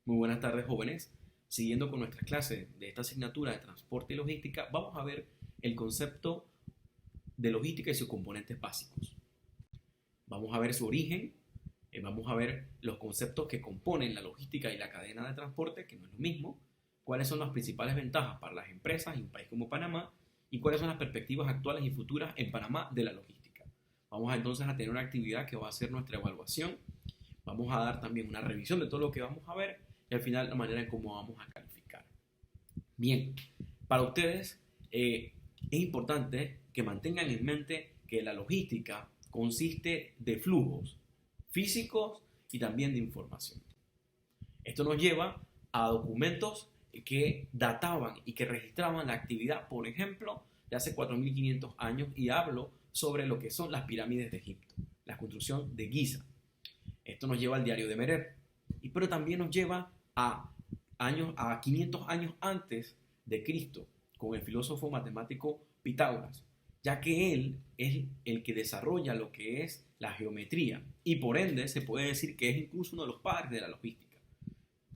Muy buenas tardes, jóvenes. Siguiendo con nuestras clases de esta asignatura de transporte y logística, vamos a ver el concepto de logística y sus componentes básicos. Vamos a ver su origen, vamos a ver los conceptos que componen la logística y la cadena de transporte, que no es lo mismo, cuáles son las principales ventajas para las empresas en un país como Panamá y cuáles son las perspectivas actuales y futuras en Panamá de la logística. Entonces a tener una actividad que va a ser nuestra evaluación. Vamos a dar también una revisión de todo lo que vamos a ver y al final la manera en cómo vamos a calificar. Bien, para ustedes es importante que mantengan en mente que la logística consiste de flujos físicos y también de información. Esto nos lleva a documentos que databan y que registraban la actividad, por ejemplo, de hace 4.500 años, y hablo sobre lo que son las pirámides de Egipto, la construcción de Giza. Esto nos lleva al diario de Merer, pero también nos lleva a 500 años antes de Cristo, con el filósofo matemático Pitágoras, ya que él es el que desarrolla lo que es la geometría y por ende se puede decir que es incluso uno de los padres de la logística.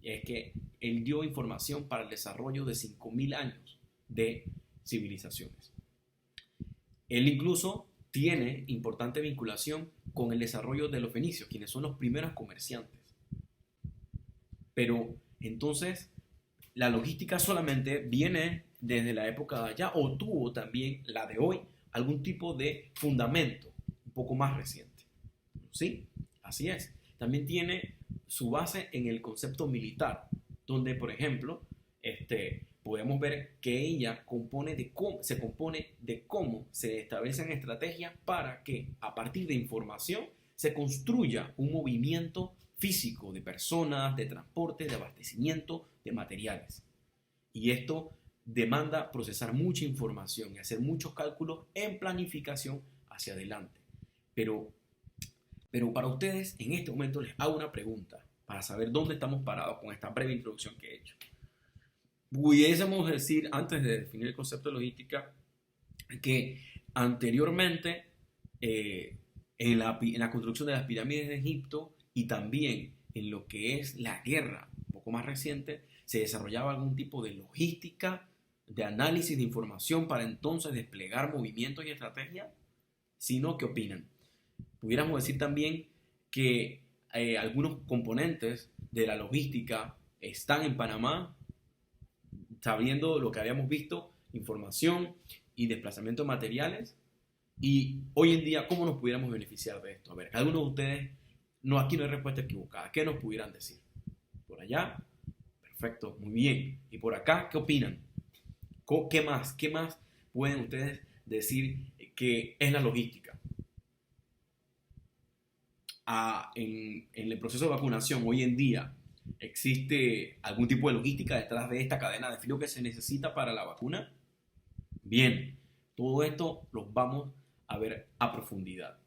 Y es que él dio información para el desarrollo de 5.000 años de civilizaciones. Él incluso tiene importante vinculación con el desarrollo de los fenicios, quienes son los primeros comerciantes. Pero entonces la logística solamente viene desde la época de allá, o tuvo también la de hoy algún tipo de fundamento un poco más reciente. ¿Sí? Así es. También tiene su base en el concepto militar, donde, por ejemplo, podemos ver que ella se compone de cómo se establecen estrategias para que a partir de información se construya un movimiento físico de personas, de transporte, de abastecimiento, de materiales. Y esto demanda procesar mucha información y hacer muchos cálculos en planificación hacia adelante. Pero para ustedes, en este momento les hago una pregunta para saber dónde estamos parados con esta breve introducción que he hecho. Pudiésemos decir, antes de definir el concepto de logística, que anteriormente en la construcción de las pirámides de Egipto y también en lo que es la guerra un poco más reciente, se desarrollaba algún tipo de logística, de análisis de información para entonces desplegar movimientos y estrategias. Si no, ¿qué opinan? Pudiéramos decir también que algunos componentes de la logística están en Panamá, sabiendo lo que habíamos visto, información y desplazamiento de materiales. Y hoy en día, ¿cómo nos pudiéramos beneficiar de esto? A ver, algunos de ustedes, no, aquí no hay respuesta equivocada. ¿Qué nos pudieran decir? Por allá, perfecto, muy bien. Y por acá, ¿qué opinan? ¿Qué más pueden ustedes decir que es la logística? En el proceso de vacunación, hoy en día, ¿existe algún tipo de logística detrás de esta cadena de frío que se necesita para la vacuna? Bien, todo esto lo vamos a ver a profundidad.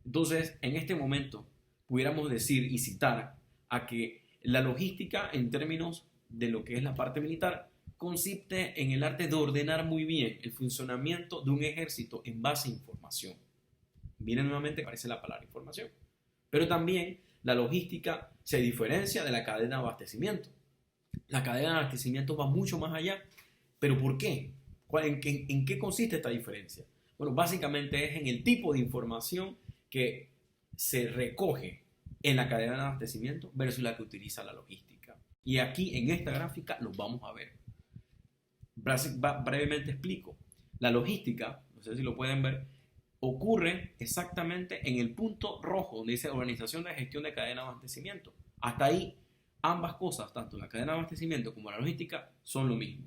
Entonces, en este momento, pudiéramos decir y citar a que la logística, en términos de lo que es la parte militar, consiste en el arte de ordenar muy bien el funcionamiento de un ejército en base a información. Miren nuevamente, aparece la palabra información. Pero también la logística se diferencia de la cadena de abastecimiento. La cadena de abastecimiento va mucho más allá. ¿Pero por qué? ¿En qué consiste esta diferencia? Bueno, básicamente es en el tipo de información que se recoge en la cadena de abastecimiento versus la que utiliza la logística. Y aquí en esta gráfica lo vamos a ver. Brevemente explico. La logística, no sé si lo pueden ver, ocurre exactamente en el punto rojo donde dice Organización de Gestión de Cadena de Abastecimiento. Hasta ahí, ambas cosas, tanto la cadena de abastecimiento como la logística, son lo mismo.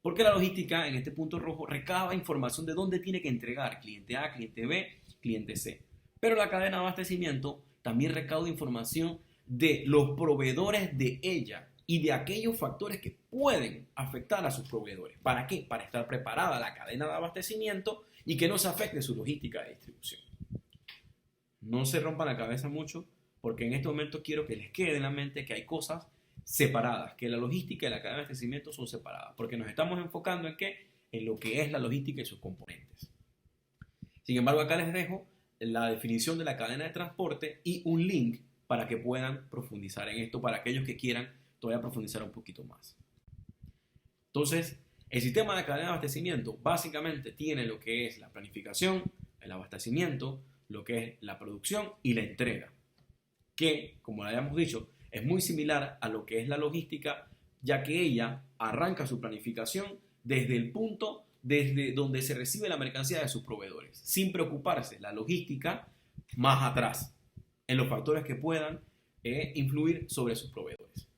Porque la logística, en este punto rojo, recaba información de dónde tiene que entregar cliente A, cliente B, cliente C. Pero la cadena de abastecimiento también recauda información de los proveedores de ella y de aquellos factores que pueden afectar a sus proveedores. ¿Para qué? Para estar preparada la cadena de abastecimiento y que no se afecte su logística de distribución. No se rompan la cabeza mucho, porque en este momento quiero que les quede en la mente que hay cosas separadas, que la logística y la cadena de abastecimiento son separadas, porque nos estamos enfocando en ¿qué? En lo que es la logística y sus componentes. Sin embargo, acá les dejo la definición de la cadena de transporte y un link para que puedan profundizar en esto, para aquellos que quieran todavía profundizar un poquito más. Entonces, el sistema de cadena de abastecimiento básicamente tiene lo que es la planificación, el abastecimiento, lo que es la producción y la entrega, que, como le habíamos dicho, es muy similar a lo que es la logística, ya que ella arranca su planificación desde el punto desde donde se recibe la mercancía de sus proveedores, sin preocuparse la logística más atrás, en los factores que puedan influir sobre sus proveedores.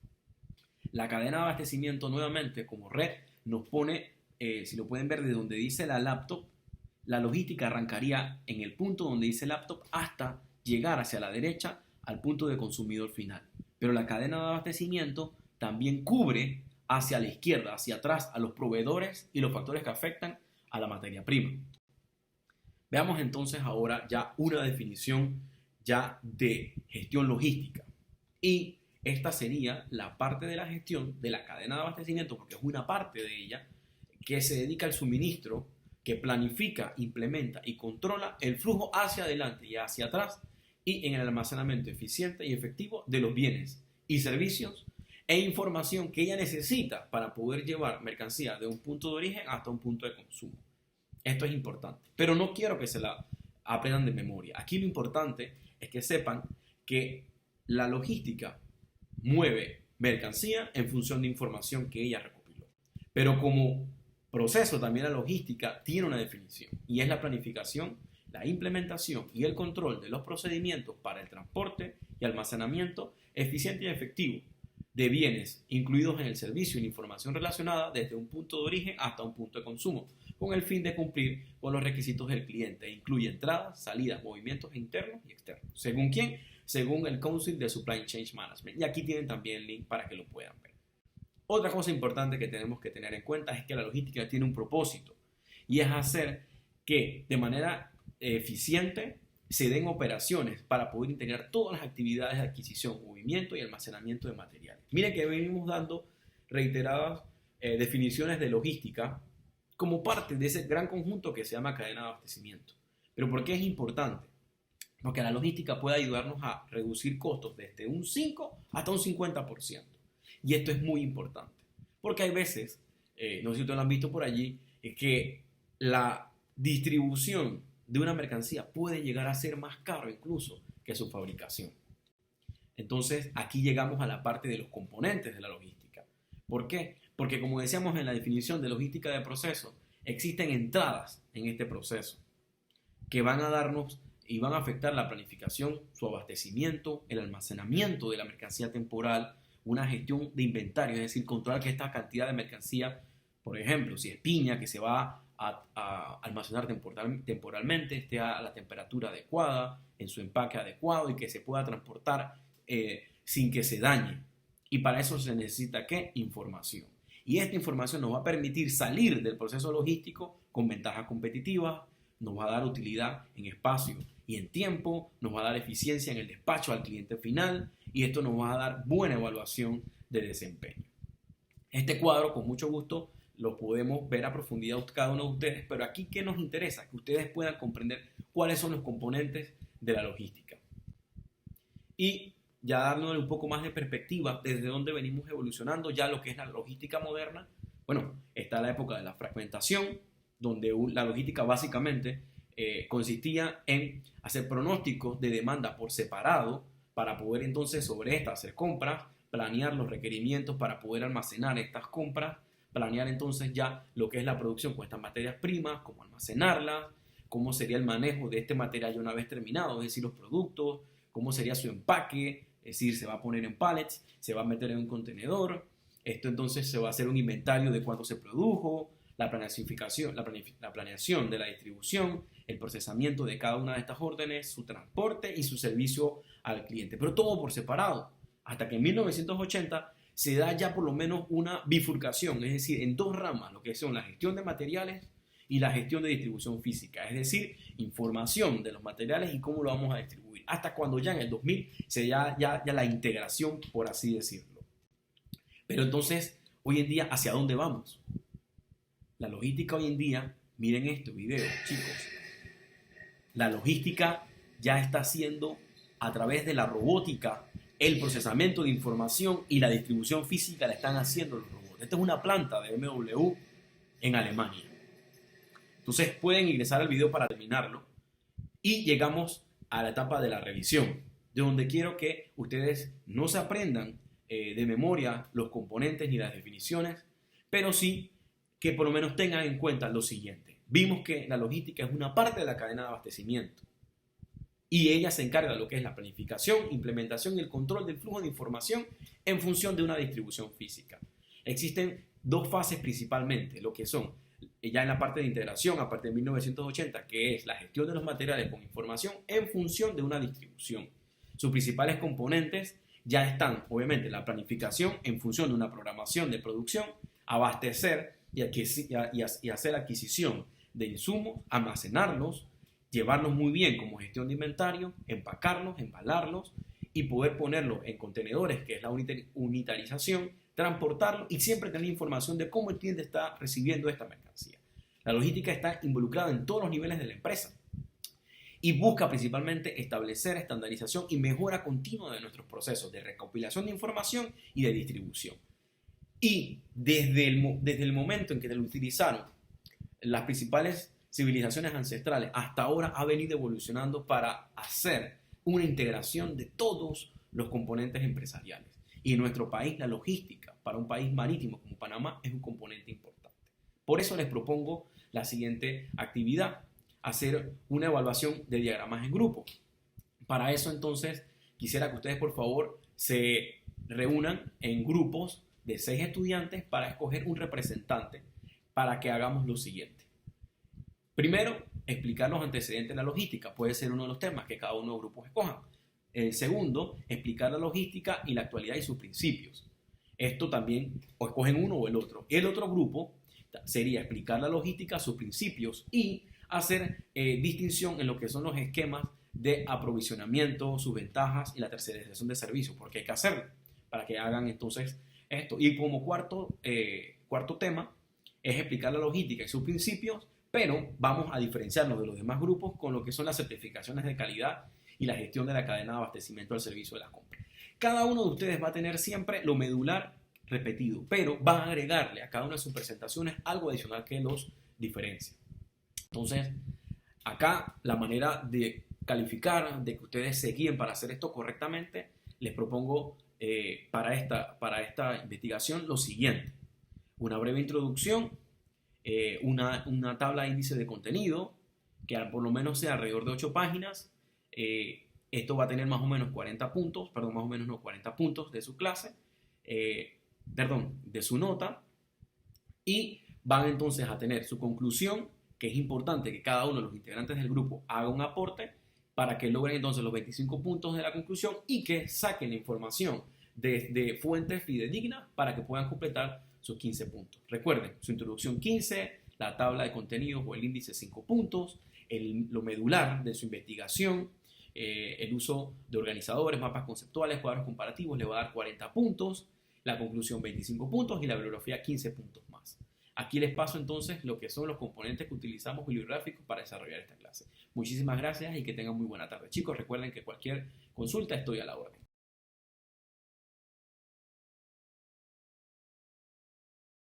La cadena de abastecimiento, nuevamente, como red, nos pone, si lo pueden ver de donde dice la laptop, la logística arrancaría en el punto donde dice laptop hasta llegar hacia la derecha al punto de consumidor final. Pero la cadena de abastecimiento también cubre hacia la izquierda, hacia atrás, a los proveedores y los factores que afectan a la materia prima. Veamos entonces ahora ya una definición ya de gestión logística. Y esta sería la parte de la gestión de la cadena de abastecimiento, porque es una parte de ella que se dedica al suministro, que planifica, implementa y controla el flujo hacia adelante y hacia atrás y en el almacenamiento eficiente y efectivo de los bienes y servicios e información que ella necesita para poder llevar mercancía de un punto de origen hasta un punto de consumo. Esto es importante, pero no quiero que se la aprendan de memoria. Aquí lo importante es que sepan que la logística mueve mercancía en función de información que ella recopiló. Pero como proceso también la logística tiene una definición y es la planificación, la implementación y el control de los procedimientos para el transporte y almacenamiento eficiente y efectivo de bienes incluidos en el servicio y la información relacionada desde un punto de origen hasta un punto de consumo, con el fin de cumplir con los requisitos del cliente. Incluye entradas, salidas, movimientos internos y externos. ¿Según quién? Según el Council de Supply Chain Management. Y aquí tienen también el link para que lo puedan ver. Otra cosa importante que tenemos que tener en cuenta es que la logística tiene un propósito y es hacer que de manera eficiente se den operaciones para poder integrar todas las actividades de adquisición, movimiento y almacenamiento de materiales. Miren que venimos dando reiteradas definiciones de logística como parte de ese gran conjunto que se llama cadena de abastecimiento. ¿Pero por qué es importante? Porque la logística puede ayudarnos a reducir costos desde un 5 hasta un 50%. Y esto es muy importante. Porque hay veces, no sé si ustedes lo han visto por allí, es que la distribución de una mercancía puede llegar a ser más caro incluso que su fabricación. Entonces, aquí llegamos a la parte de los componentes de la logística. ¿Por qué? Porque como decíamos en la definición de logística de proceso, existen entradas en este proceso que van a darnos y van a afectar la planificación, su abastecimiento, el almacenamiento de la mercancía temporal, una gestión de inventario, es decir, controlar que esta cantidad de mercancía, por ejemplo, si es piña que se va a almacenar temporalmente, esté a la temperatura adecuada, en su empaque adecuado y que se pueda transportar sin que se dañe. Y para eso se necesita, ¿qué? Información. Y esta información nos va a permitir salir del proceso logístico con ventajas competitivas, nos va a dar utilidad en espacio y en tiempo, nos va a dar eficiencia en el despacho al cliente final y esto nos va a dar buena evaluación de desempeño. Este cuadro, con mucho gusto, lo podemos ver a profundidad cada uno de ustedes, pero aquí, ¿qué nos interesa? Que ustedes puedan comprender cuáles son los componentes de la logística. Y ya dándole un poco más de perspectiva desde dónde venimos evolucionando ya lo que es la logística moderna. Bueno, está la época de la fragmentación, donde la logística básicamente consistía en hacer pronósticos de demanda por separado para poder entonces sobre esta hacer compras, planear los requerimientos para poder almacenar estas compras, planear entonces ya lo que es la producción con estas materias primas, cómo almacenarlas, cómo sería el manejo de este material ya una vez terminado, es decir, los productos, cómo sería su empaque, es decir, se va a poner en pallets, se va a meter en un contenedor, esto entonces se va a hacer un inventario de cuánto se produjo, la planeación de la distribución, el procesamiento de cada una de estas órdenes, su transporte y su servicio al cliente, pero todo por separado, hasta que en 1980 se da ya por lo menos una bifurcación, es decir, en dos ramas, lo que son la gestión de materiales y la gestión de distribución física, es decir, información de los materiales y cómo lo vamos a distribuir, hasta cuando ya en el 2000 se da ya la integración, por así decirlo. Pero entonces, hoy en día, ¿hacia dónde vamos? La logística hoy en día, miren este video, chicos, la logística ya está siendo a través de la robótica, el procesamiento de información y la distribución física la están haciendo los robots. Esta es una planta de BMW en Alemania. Entonces pueden ingresar al video para terminarlo y llegamos a la etapa de la revisión, de donde quiero que ustedes no se aprendan de memoria los componentes ni las definiciones, pero sí que por lo menos tengan en cuenta lo siguiente. Vimos que la logística es una parte de la cadena de abastecimiento y ella se encarga de lo que es la planificación, implementación y el control del flujo de información en función de una distribución física. Existen dos fases principalmente, lo que son ya en la parte de integración a partir de 1980, que es la gestión de los materiales con información en función de una distribución. Sus principales componentes ya están, obviamente, la planificación en función de una programación de producción, abastecer y hacer adquisición de insumos, almacenarlos, llevarlos muy bien como gestión de inventario, empacarlos, embalarlos y poder ponerlos en contenedores, que es la unitarización, transportarlo y siempre tener información de cómo el cliente está recibiendo esta mercancía. La logística está involucrada en todos los niveles de la empresa y busca principalmente establecer estandarización y mejora continua de nuestros procesos de recopilación de información y de distribución. Y desde el momento en que lo utilizaron las principales civilizaciones ancestrales hasta ahora ha venido evolucionando para hacer una integración de todos los componentes empresariales. Y en nuestro país la logística para un país marítimo como Panamá es un componente importante. Por eso les propongo la siguiente actividad, hacer una evaluación de diagramas en grupo. Para eso entonces quisiera que ustedes por favor se reúnan en grupos de 6 estudiantes para escoger un representante para que hagamos lo siguiente. Primero, explicar los antecedentes de la logística. Puede ser uno de los temas que cada uno de los grupos escojan. El segundo, explicar la logística y la actualidad y sus principios. Esto también, o escogen uno o el otro. El otro grupo sería explicar la logística, sus principios y hacer distinción en lo que son los esquemas de aprovisionamiento, sus ventajas y la tercerización de servicios, porque hay que hacerlo para que hagan entonces esto. Y como cuarto tema es explicar la logística y sus principios, pero vamos a diferenciarnos de los demás grupos con lo que son las certificaciones de calidad y la gestión de la cadena de abastecimiento al servicio de la compra. Cada uno de ustedes va a tener siempre lo medular repetido, pero va a agregarle a cada una de sus presentaciones algo adicional que los diferencia. Entonces, acá la manera de calificar, de que ustedes se guíen para hacer esto correctamente, les propongo para esta investigación lo siguiente. Una breve introducción, una tabla de índice de contenido, que por lo menos sea alrededor de 8 páginas. Esto va a tener más o menos 40 puntos, más o menos no 40 puntos de su clase, de su nota, y van entonces a tener su conclusión, que es importante que cada uno de los integrantes del grupo haga un aporte para que logren entonces los 25 puntos de la conclusión y que saquen la información de fuentes fidedignas para que puedan completar sus 15 puntos. Recuerden, su introducción 15, la tabla de contenidos o el índice 5 puntos, lo medular de su investigación, el uso de organizadores, mapas conceptuales, cuadros comparativos le va a dar 40 puntos, la conclusión 25 puntos y la bibliografía 15 puntos más. Aquí les paso entonces lo que son los componentes que utilizamos bibliográficos para desarrollar esta clase. Muchísimas gracias y que tengan muy buena tarde. Chicos, recuerden que cualquier consulta estoy a la orden.